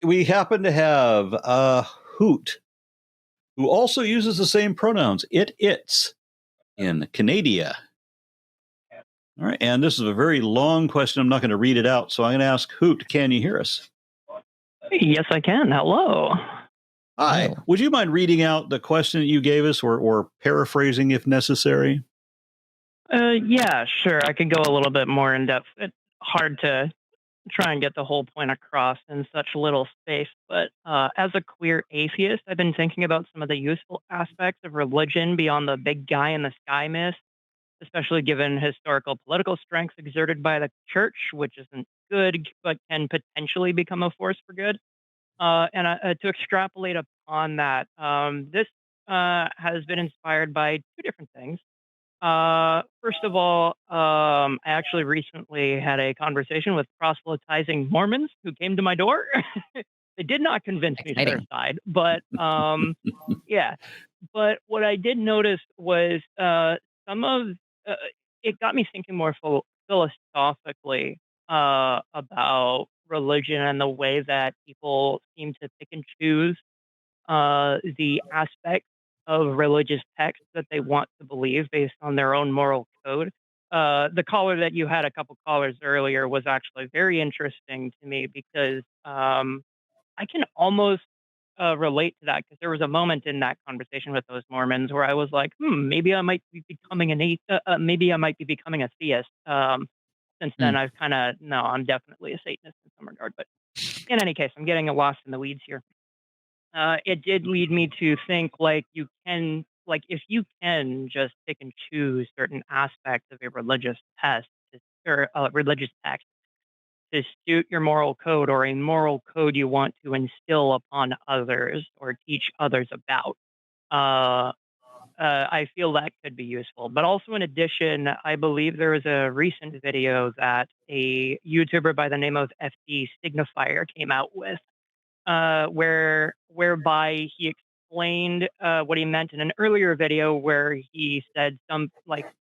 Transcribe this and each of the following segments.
we happen to have Hoot, who also uses the same pronouns, its, in Canada. All right, and this is a very long question. I'm not going to read it out, so I'm going to ask Hoot, can you hear us? Yes, I can. Hello. Hi. Hello. Would you mind reading out the question that you gave us or paraphrasing if necessary? Yeah, sure. I could go a little bit more in depth. It's hard to try and get the whole point across in such little space, but as a queer atheist, I've been thinking about some of the useful aspects of religion beyond the big guy in the sky myth, especially given historical political strength exerted by the church, which isn't good, but can potentially become a force for good. And to extrapolate upon that, this has been inspired by two different things. First of all, I actually recently had a conversation with proselytizing Mormons who came to my door. They did not convince me to their Exciting. side, but yeah. But what I did notice was some of uh, it got me thinking more philosophically about religion and the way that people seem to pick and choose the aspects of religious texts that they want to believe based on their own moral code. The caller that you had a couple callers earlier was actually very interesting to me because I can almost relate to that because there was a moment in that conversation with those Mormons where I was like, maybe I might be becoming maybe I might be becoming a theist. Since then, I've kind of no, I'm definitely a Satanist in some regard. But in any case, I'm getting lost in the weeds here. It did lead me to think like if you can just pick and choose certain aspects of a religious test or a religious text to suit your moral code or a moral code you want to instill upon others or teach others about. Uh, I feel that could be useful. But also, in addition, I believe there was a recent video that a YouTuber by the name of FD Signifier came out with whereby he explained what he meant in an earlier video where he said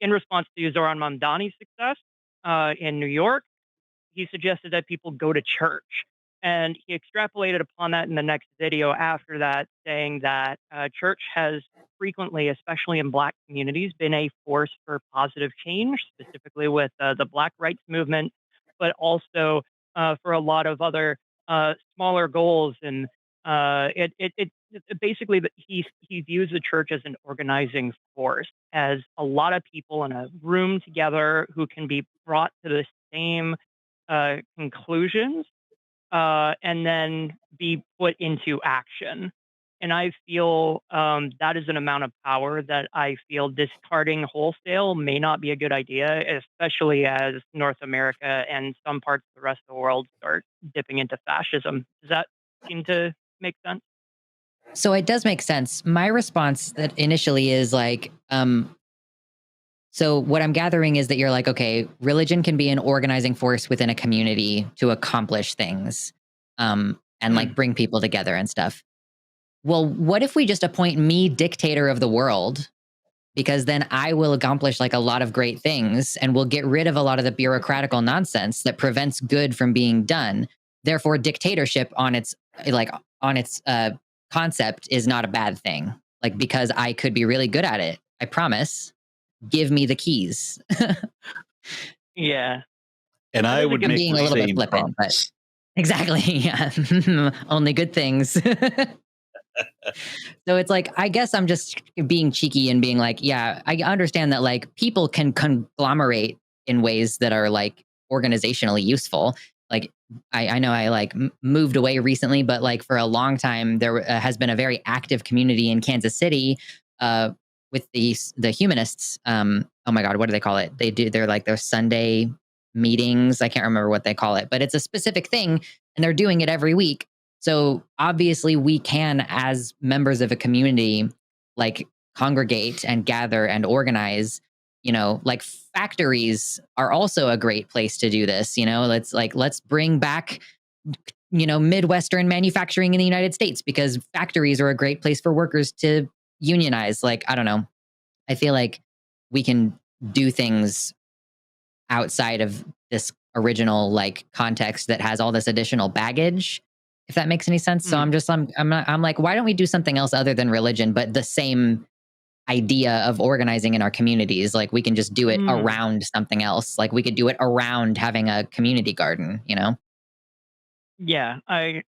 in response to Zoran Mamdani's success in New York, he suggested that people go to church. And he extrapolated upon that in the next video after that, saying that church has frequently, especially in Black communities, been a force for positive change, specifically with the Black rights movement, but also for a lot of other smaller goals. And basically he views the church as an organizing force, as a lot of people in a room together who can be brought to the same conclusions and then be put into action. And I feel that is an amount of power that I feel discarding wholesale may not be a good idea, especially as North America and some parts of the rest of the world start dipping into fascism. Does that seem to make sense? So it does make sense. My response that initially is like, so what I'm gathering is that you're like, okay, religion can be an organizing force within a community to accomplish things, and like bring people together and stuff. Well, what if we just appoint me dictator of the world? Because then I will accomplish like a lot of great things and we'll get rid of a lot of the bureaucratical nonsense that prevents good from being done. Therefore, dictatorship on its concept is not a bad thing. Like, because I could be really good at it. I promise. Give me the keys. Yeah. And I would make being a the little bit same flippant, but promise. exactly. Yeah. Only good things. So it's like, I guess I'm just being cheeky and being like, yeah, I understand that like people can conglomerate in ways that are like organizationally useful. Like I know I like moved away recently, but like for a long time there has been a very active community in Kansas City with the humanists. Oh my God, what do they call it? They're like their Sunday meetings. I can't remember what they call it, but it's a specific thing and they're doing it every week. So obviously we can, as members of a community, like congregate and gather and organize. You know, like factories are also a great place to do this. You know, let's bring back, you know, Midwestern manufacturing in the United States because factories are a great place for workers to unionize. Like, I don't know. I feel like we can do things outside of this original like context that has all this additional baggage if that makes any sense. So I'm like, why don't we do something else other than religion, but the same idea of organizing in our communities? Like we can just do it around something else. Like we could do it around having a community garden, you know? Yeah, I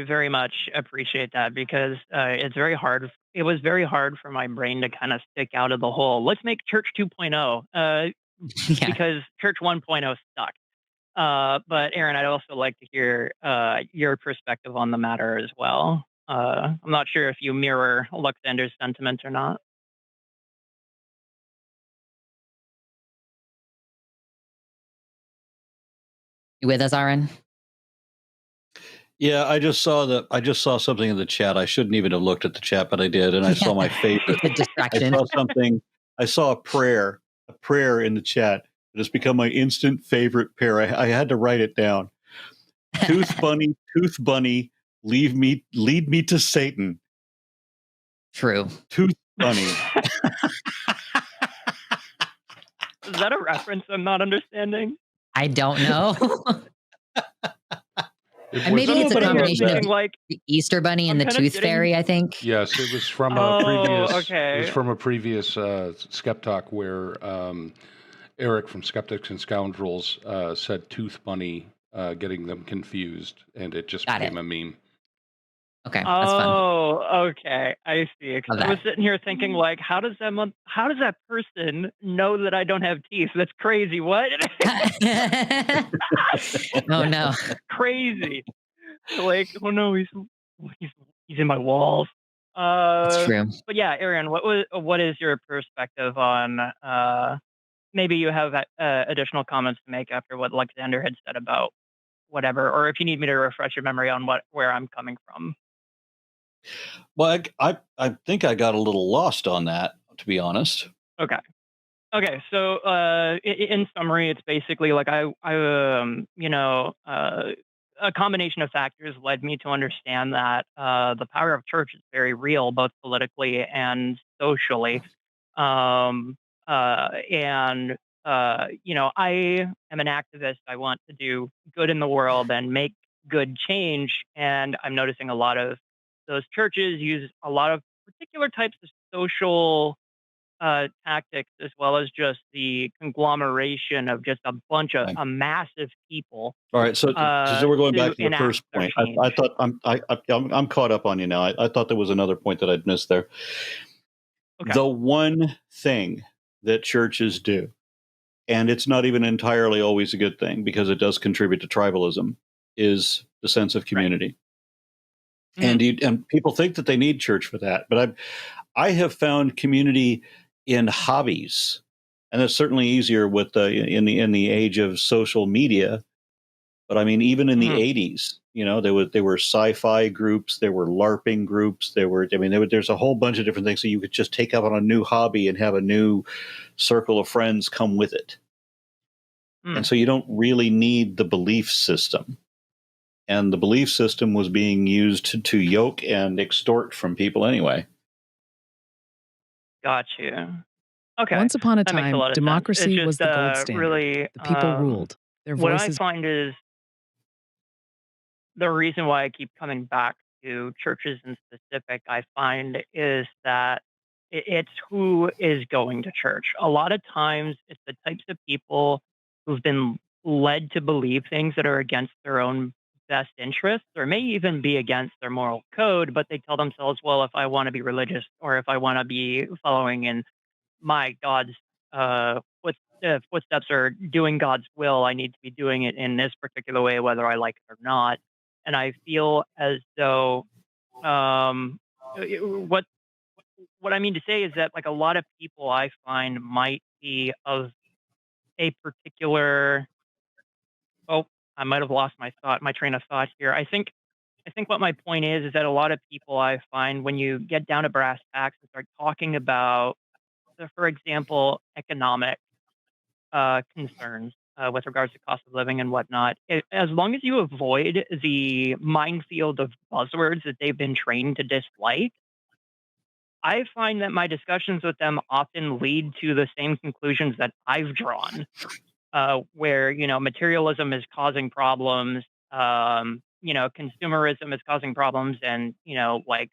very much appreciate that because it's very hard. It was very hard for my brain to kind of stick out of the hole. Let's make Church 2.0 Yeah. because Church 1.0 stuck. But Aaron, I'd also like to hear your perspective on the matter as well. I'm not sure if you mirror Luxander's sentiments or not. You with us, Aron? Yeah, I just saw something in the chat. I shouldn't even have looked at the chat, but I did, and I saw my favorite. The distraction. I saw something. I saw a prayer in the chat. It has become my instant favorite prayer. I had to write it down. Tooth bunny, lead me to Satan. True. Tooth bunny. Is that a reference I'm not understanding? I don't know. Maybe it's a combination of like the Easter Bunny and the Tooth Fairy, I think. Yes, it was from a previous. It was from a previous Skep Talk where Eric from Skeptics and Scoundrels said Tooth Bunny, getting them confused, and it just became a meme. Okay, that's fun. Oh, okay, I see. I was sitting here thinking, like, how does that person know that I don't have teeth? That's crazy. What? Oh no, crazy. Like, oh no, he's in my walls. That's true. But yeah, Aaron, what is your perspective on? Maybe you have additional comments to make after what Luxander had said about whatever, or if you need me to refresh your memory on where I'm coming from. Well, I think I got a little lost on that, to be honest. Okay. So in summary, it's basically like a combination of factors led me to understand that the power of church is very real, both politically and socially. I am an activist. I want to do good in the world and make good change. And I'm noticing a lot of those churches use a lot of particular types of social tactics, as well as just the conglomeration of just a massive people. All right, so we're going back to the first point. I thought I'm caught up on you now. I thought there was another point that I'd missed there. Okay. The one thing that churches do, and it's not even entirely always a good thing because it does contribute to tribalism, is the sense of community. Right. And people think that they need church for that, but I have found community in hobbies, and it's certainly easier with in the age of social media. But I mean, even in the 80s, there were sci-fi groups, there were LARPing groups, there's a whole bunch of different things. So you could just take up on a new hobby and have a new circle of friends come with it. And so you don't really need the belief system. And the belief system was being used to yoke and extort from people anyway. Got you. Okay. Once upon a time, democracy was the gold standard. Really, the people ruled. Their what voices. I find is the reason why I keep coming back to churches in specific, I find, is that it's who is going to church. A lot of times, it's the types of people who've been led to believe things that are against their own best interests, or may even be against their moral code, but they tell themselves, well, if I want to be religious, or if I want to be following in my God's footsteps, or doing God's will, I need to be doing it in this particular way, whether I like it or not. And I feel as though what I mean to say is that, like, a lot of people I find might be of a particular. Oh, I might have lost my train of thought here. I think what my point is that a lot of people I find, when you get down to brass tacks and start talking about, for example, economic concerns with regards to cost of living and whatnot, as long as you avoid the minefield of buzzwords that they've been trained to dislike, I find that my discussions with them often lead to the same conclusions that I've drawn, where materialism is causing problems, consumerism is causing problems, and like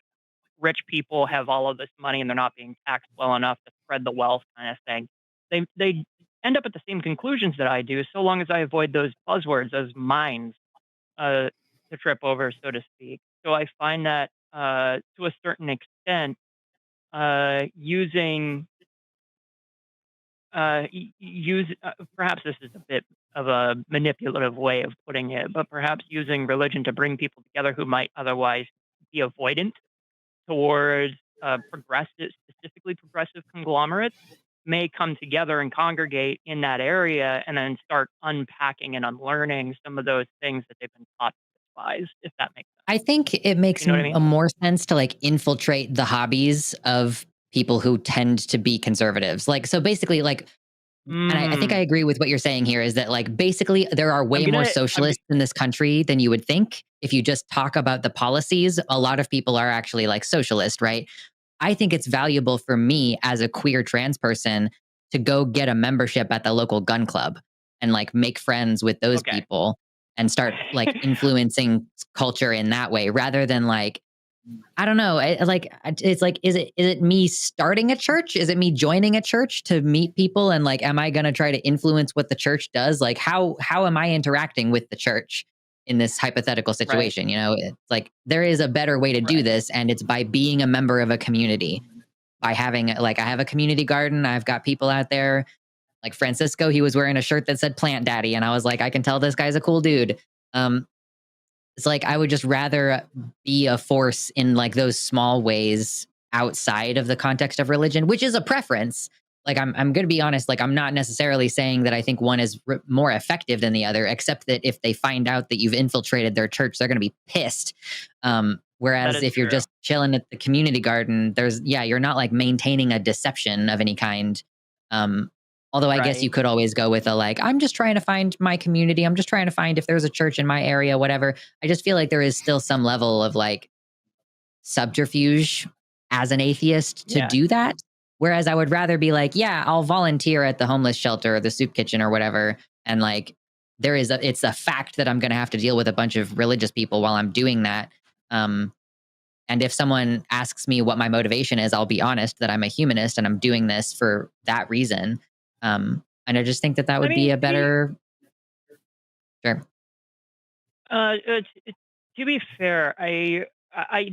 rich people have all of this money and they're not being taxed well enough to spread the wealth, kind of thing. They end up at the same conclusions that I do, so long as I avoid those buzzwords, those mines, to trip over, so to speak. So I find that to a certain extent, using perhaps this is a bit of a manipulative way of putting it, but perhaps using religion to bring people together who might otherwise be avoidant towards specifically progressive conglomerates, may come together and congregate in that area and then start unpacking and unlearning some of those things that they've been taught to despise, if that makes sense. I think it makes more sense to like infiltrate the hobbies of people who tend to be conservatives. Like, so basically, like, and I think I agree with what you're saying here, is that like basically there are way more socialists in this country than you would think. If you just talk about the policies, a lot of people are actually like socialist, right? I think it's valuable for me as a queer trans person to go get a membership at the local gun club and like make friends with those people and start like influencing culture in that way, rather than like, I don't know. It's like, is it me starting a church? Is it me joining a church to meet people? And like, am I going to try to influence what the church does? Like, how am I interacting with the church in this hypothetical situation? Right. It's like, there is a better way to do this. And it's by being a member of a community, by having like, I have a community garden. I've got people out there like Francisco. He was wearing a shirt that said Plant Daddy. And I was like, I can tell this guy's a cool dude. It's like, I would just rather be a force in like those small ways outside of the context of religion, which is a preference. Like, I'm going to be honest, like, I'm not necessarily saying that I think one is more effective than the other, except that if they find out that you've infiltrated their church, they're going to be pissed. Whereas if you're just chilling at the community garden, you're not like maintaining a deception of any kind. Although I guess you could always go with I'm just trying to find my community. I'm just trying to find if there's a church in my area, whatever. I just feel like there is still some level of like subterfuge as an atheist to do that. Whereas I would rather be like, I'll volunteer at the homeless shelter or the soup kitchen or whatever. And like, it's a fact that I'm going to have to deal with a bunch of religious people while I'm doing that. And if someone asks me what my motivation is, I'll be honest that I'm a humanist and I'm doing this for that reason. And I just think that would be a better. Sure. To be fair, I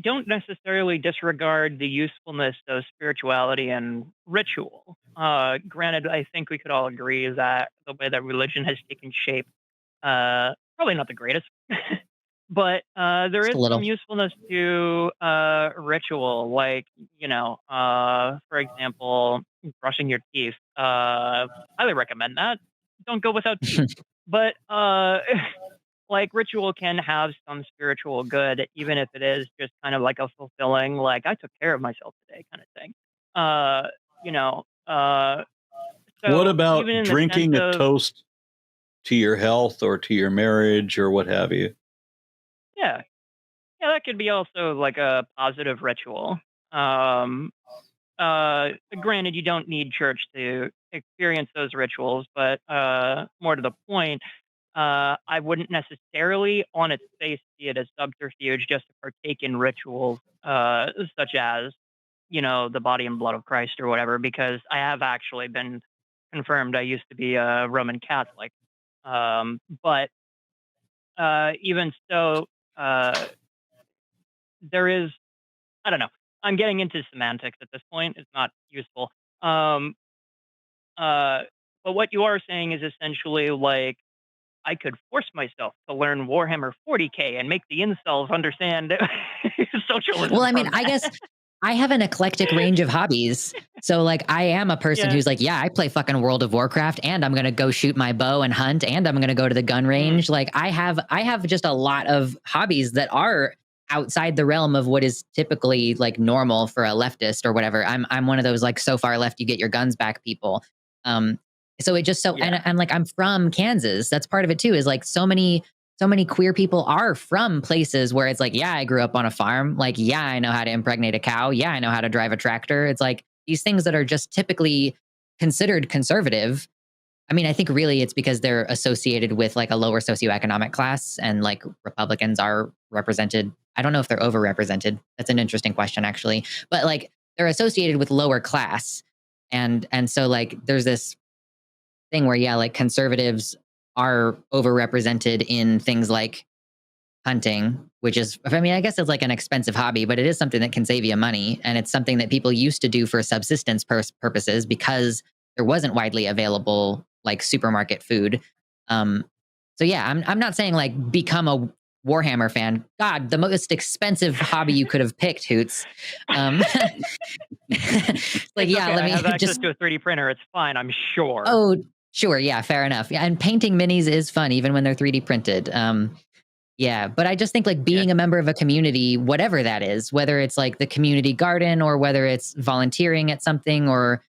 don't necessarily disregard the usefulness of spirituality and ritual. Granted, I think we could all agree that the way that religion has taken shape, probably not the greatest, but there is some usefulness to ritual, like, for example, brushing your teeth. Highly recommend that. Don't go without teeth. But like, ritual can have some spiritual good, even if it is just kind of like a fulfilling, like, I took care of myself today kind of thing. So what about drinking a toast to your health or to your marriage or what have you? Yeah, that could be also like a positive ritual. Granted, you don't need church to experience those rituals, but more to the point, I wouldn't necessarily on its face see it as subterfuge just to partake in rituals such as, the body and blood of Christ or whatever, because I have actually been confirmed. I used to be a Roman Catholic. But even so, there is, I don't know. I'm getting into semantics at this point. It's not useful. But what you are saying is essentially like, I could force myself to learn Warhammer 40K and make the incels understand socialism. Well, I mean, I guess I have an eclectic range of hobbies. So like, I am a person who's like, I play fucking World of Warcraft and I'm going to go shoot my bow and hunt and I'm going to go to the gun range. Like I have just a lot of hobbies that are outside the realm of what is typically like normal for a leftist or whatever. I'm one of those like so far left you get your guns back people. So it just and like I'm from Kansas. That's part of it too, is like so many queer people are from places where it's like, I grew up on a farm. Like, I know how to impregnate a cow. I know how to drive a tractor. It's like these things that are just typically considered conservative I mean, I think really it's because they're associated with like a lower socioeconomic class, and like Republicans are represented. I don't know if they're overrepresented. That's an interesting question, actually. But like they're associated with lower class, and so like there's this thing where yeah, like conservatives are overrepresented in things like hunting, which is, I mean, I guess it's like an expensive hobby, but it is something that can save you money, and it's something that people used to do for subsistence purposes because there wasn't widely available like supermarket food. So yeah, I'm not saying like become a Warhammer fan. God, the most expensive hobby you could have picked, Hoots. Like, yeah, okay. let me I have access just to a 3D printer. It's fine, I'm sure. Oh, sure, yeah, fair enough. Yeah, and painting minis is fun even when they're 3D printed. Yeah, but I just think like being a member of a community, whatever that is, whether it's like the community garden or whether it's volunteering at something or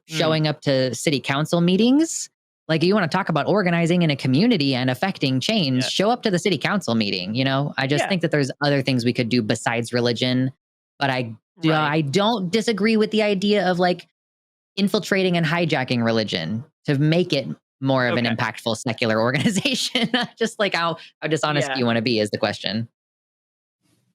showing up to city council meetings, like you want to talk about organizing in a community and affecting change, show up to the city council meeting, you know? I just think that there's other things we could do besides religion, but I don't disagree with the idea of like infiltrating and hijacking religion to make it more of an impactful secular organization. Just like how dishonest do you want to be is the question.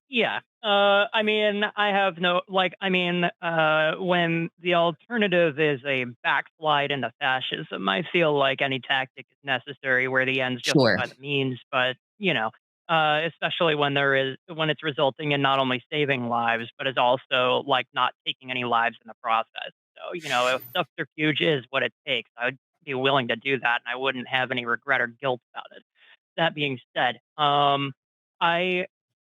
Yeah. I mean, I have no, like, I mean, when the alternative is a backslide into fascism, I feel like any tactic is necessary where the ends justify the means, but, you know, especially when when it's resulting in not only saving lives, but is also like not taking any lives in the process. So, you know, if subterfuge is what it takes, I would be willing to do that and I wouldn't have any regret or guilt about it. That being said, I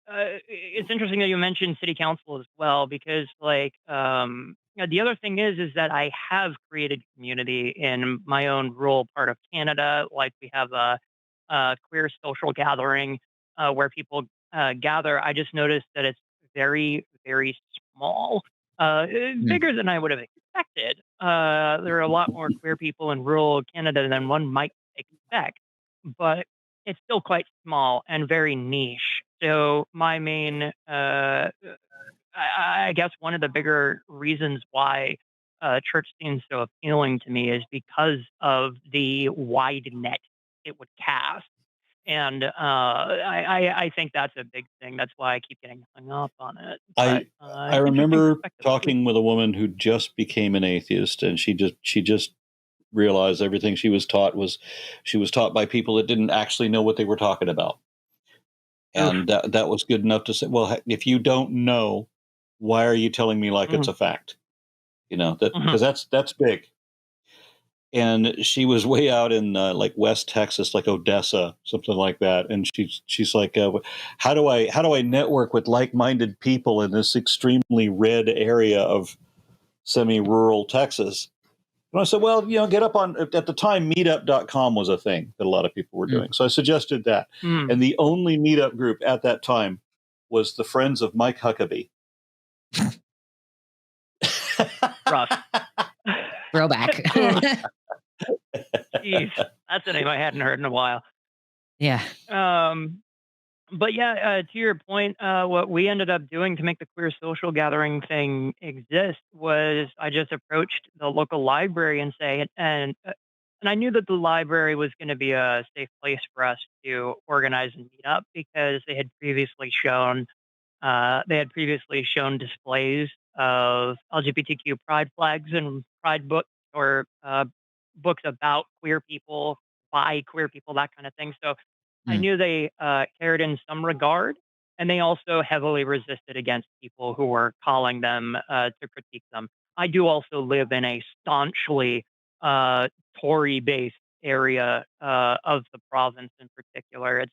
it's interesting that you mentioned city council as well because like the other thing is that I have created community in my own rural part of Canada. Like we have a queer social gathering where people gather. I just noticed that it's very very small, bigger than I would have expected. There are a lot more queer people in rural Canada than one might expect, but it's still quite small and very niche. So my main, I guess one of the bigger reasons why church seems so appealing to me is because of the wide net it would cast. And I think that's a big thing. That's why I keep getting hung up on it. But, I remember talking with a woman who just became an atheist, and she just realized everything she was taught by people that didn't actually know what they were talking about. And that was good enough to say, well, if you don't know, why are you telling me like it's a fact? You know, that because that's big. And she was way out in like West Texas, like Odessa, something like that. And she's like, how do I network with like-minded people in this extremely red area of semi-rural Texas? And I said, well, you know, get up on, at the time, meetup.com was a thing that a lot of people were doing. So I suggested that. And the only meetup group at that time was the Friends of Mike Huckabee. Rough. Throwback. Jeez, that's a name I hadn't heard in a while. Yeah. But yeah, to your point, what we ended up doing to make the queer social gathering thing exist was I just approached the local library and and I knew that the library was going to be a safe place for us to organize and meet up because they had previously shown displays of LGBTQ pride flags and pride books or books about queer people, by queer people, that kind of thing. So I knew they cared in some regard, and they also heavily resisted against people who were calling them to critique them. I do also live in a staunchly Tory-based area of the province in particular. It's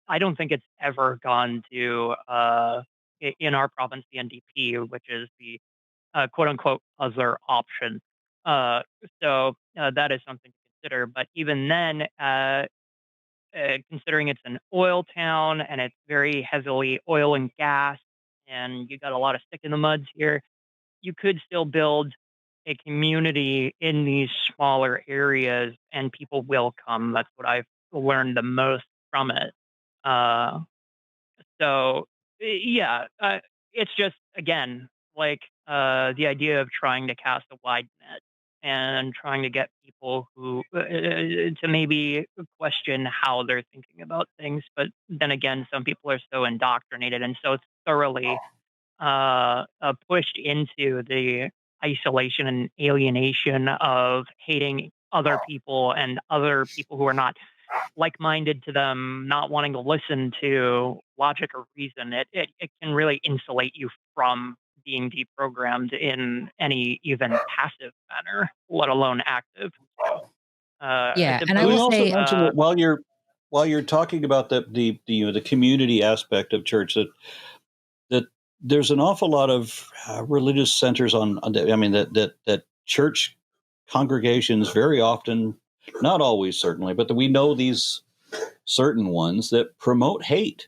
I don't think it's ever gone to in our province the NDP, which is the quote unquote other option. Uh, so that is something to consider. But even then, considering it's an oil town and it's very heavily oil and gas, and you got a lot of stick in the muds here, you could still build a community in these smaller areas, and people will come. That's what I've learned the most from it. Uh, yeah, it's just again like the idea of trying to cast a wide net. and trying to get people who to maybe question how they're thinking about things. But then again, some people are so indoctrinated and so thoroughly pushed into the isolation and alienation of hating other people and other people who are not like-minded to them, not wanting to listen to logic or reason. It can really insulate you from being deprogrammed in any even passive manner, let alone active. So, Yeah, and I Can we will also say, mention that while you're talking about the community aspect of church, that there's an awful lot of religious centers that church congregations very often, not always certainly, but we know these certain ones that promote hate,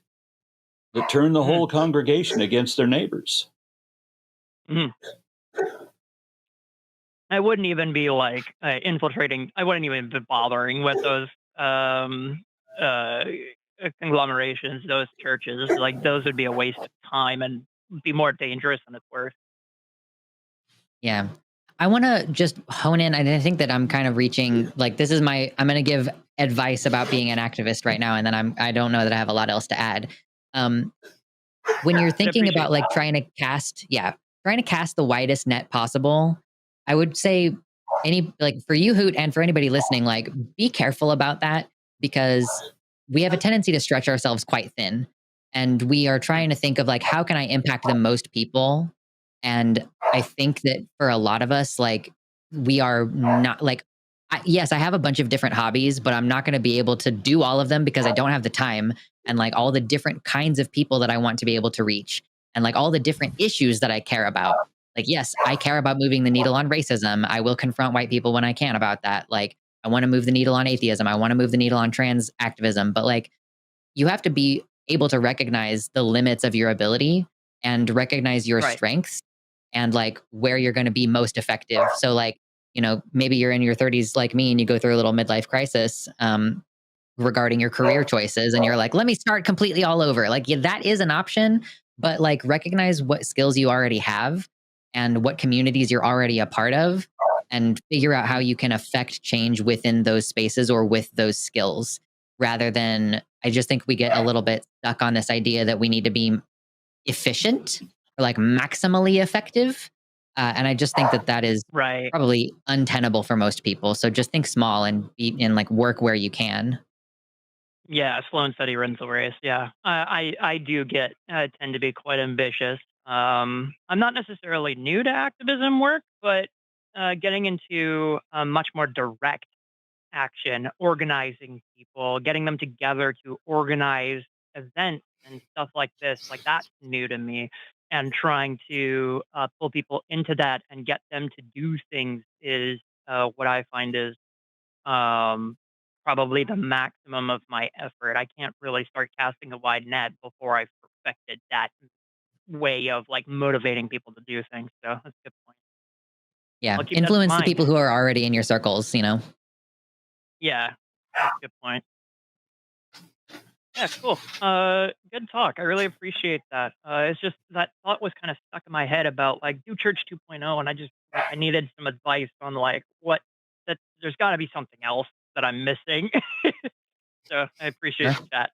that turn the whole congregation against their neighbors. I wouldn't even be like infiltrating. I wouldn't even be bothering with those conglomerations, those churches. Like those would be a waste of time and be more dangerous than it's worth. yeah, I want to just hone in. And I think that I'm kind of reaching, like, I'm going to give advice about being an activist right now. And then I don't know that I have a lot else to add. When you're thinking about like trying to cast the widest net possible, I would say for you, Hoot, and for anybody listening, like, be careful about that, because we have a tendency to stretch ourselves quite thin, and we are trying to think of like, how can I impact the most people? And I think that for a lot of us, like, we are not like, yes, I have a bunch of different hobbies, but I'm not going to be able to do all of them because I don't have the time, and like all the different kinds of people that I want to be able to reach, and like all the different issues that I care about. Like, yes, I care about moving the needle on racism. I will confront white people when I can about that. Like, I want to move the needle on atheism. I want to move the needle on trans activism. But like, you have to be able to recognize the limits of your ability and recognize your strengths and like where you're going to be most effective. So like, maybe you're in your 30s like me and you go through a little midlife crisis regarding your career choices, and you're like, let me start completely all over. Like, yeah, that is an option, but like, recognize what skills you already have and what communities you're already a part of, and figure out how you can affect change within those spaces or with those skills, rather than, I just think we get a little bit stuck on this idea that we need to be efficient or like maximally effective. And I just think that is probably untenable for most people. So just think small and like work where you can. Yeah, slow and steady wins the race. Yeah, I do tend to be quite ambitious. I'm not necessarily new to activism work, but getting into much more direct action, organizing people, getting them together to organize events and stuff like this, like that's new to me. And trying to pull people into that and get them to do things is what I find is um, probably the maximum of my effort. I can't really start casting a wide net before I've perfected that way of like motivating people to do things. So that's a good point. Yeah, influence the people who are already in your circles, Yeah, that's a good point. Yeah, cool. Good talk. I really appreciate that. It's just that thought was kind of stuck in my head about like do church 2.0, and I needed some advice on like that. There's got to be something else that I'm missing. So I appreciate the chat.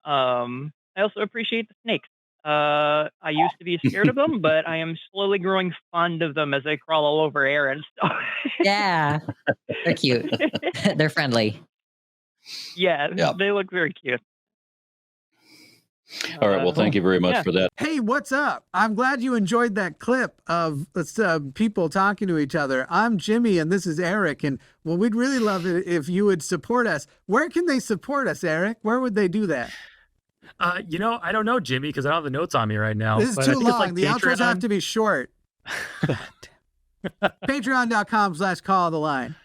I also appreciate the snakes. I used to be scared of them, but I am slowly growing fond of them as they crawl all over Aron. So. Yeah, they're cute. They're friendly. Yeah, they look very cute. All right. Well, thank you very much for that. Hey, what's up? I'm glad you enjoyed that clip of people talking to each other. I'm Jimmy, and this is Eric. And well, we'd really love it if you would support us. Where can they support us, Eric? Where would they do that? I don't know, Jimmy, because I don't have the notes on me right now. This is too long. The outros have to be short. Patreon.com/call the line.